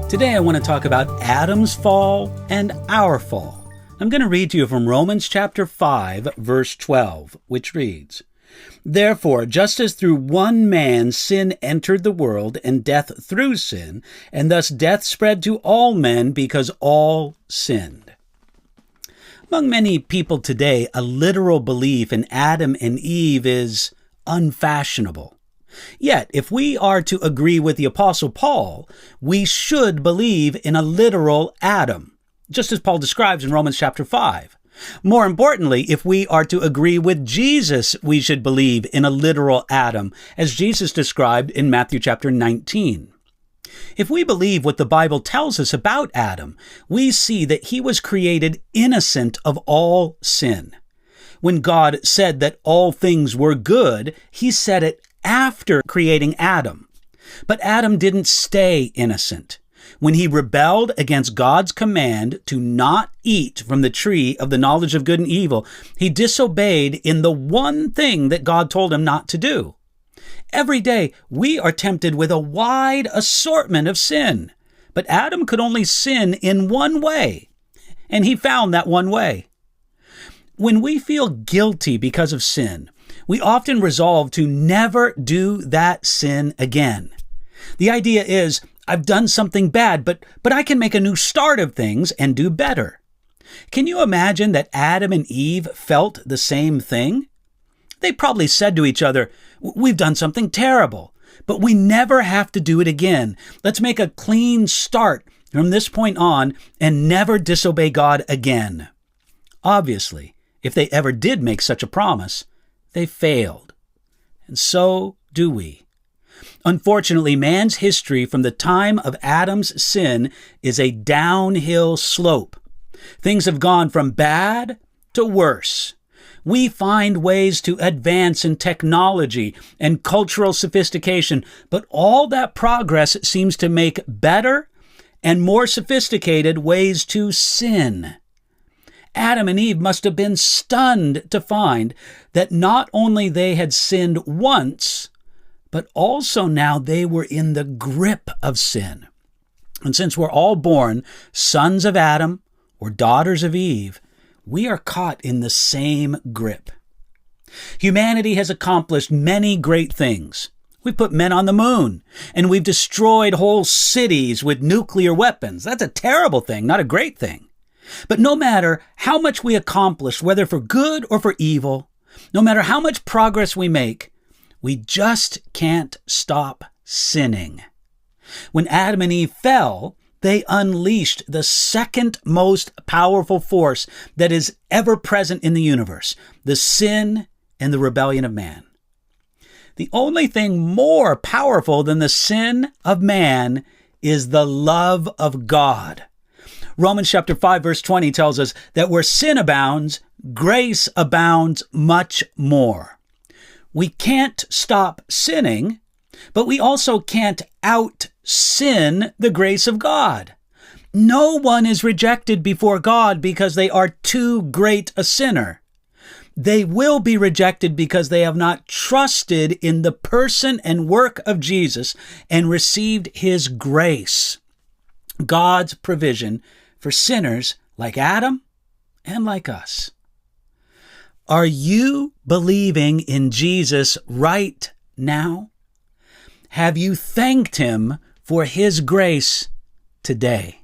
Today I want to talk about Adam's fall and our fall. I'm going to read to you from Romans chapter 5, verse 12, which reads, "Therefore, just as through one man sin entered the world, and death through sin, and thus death spread to all men because all sinned." Among many people today, a literal belief in Adam and Eve is unfashionable. Yet, if we are to agree with the Apostle Paul, we should believe in a literal Adam, just as Paul describes in Romans chapter 5. More importantly, if we are to agree with Jesus, we should believe in a literal Adam, as Jesus described in Matthew chapter 19. If we believe what the Bible tells us about Adam, we see that he was created innocent of all sin. When God said that all things were good, he said it after creating Adam. But Adam didn't stay innocent. When he rebelled against God's command to not eat from the tree of the knowledge of good and evil, he disobeyed in the one thing that God told him not to do. Every day, we are tempted with a wide assortment of sin. But Adam could only sin in one way, and he found that one way. When we feel guilty because of sin, we often resolve to never do that sin again. The idea is, I've done something bad, but I can make a new start of things and do better. Can you imagine that Adam and Eve felt the same thing? They probably said to each other, "We've done something terrible, but we never have to do it again. Let's make a clean start from this point on and never disobey God again." Obviously, if they ever did make such a promise, they failed. And so do we. Unfortunately, man's history from the time of Adam's sin is a downhill slope. Things have gone from bad to worse. We find ways to advance in technology and cultural sophistication, but all that progress seems to make better and more sophisticated ways to sin. Adam and Eve must have been stunned to find that not only they had sinned once, but also now they were in the grip of sin. And since we're all born sons of Adam or daughters of Eve, we are caught in the same grip. Humanity has accomplished many great things. We've put men on the moon, and we've destroyed whole cities with nuclear weapons. That's a terrible thing, not a great thing. But no matter how much we accomplish, whether for good or for evil, no matter how much progress we make, we just can't stop sinning. When Adam and Eve fell, they unleashed the second most powerful force that is ever present in the universe, the sin and the rebellion of man. The only thing more powerful than the sin of man is the love of God. Romans chapter 5, verse 20 tells us that where sin abounds, grace abounds much more. We can't stop sinning, but we also can't out-sin the grace of God. No one is rejected before God because they are too great a sinner. They will be rejected because they have not trusted in the person and work of Jesus and received his grace, God's provision for sinners like Adam and like us. Are you believing in Jesus right now? Have you thanked him for his grace today?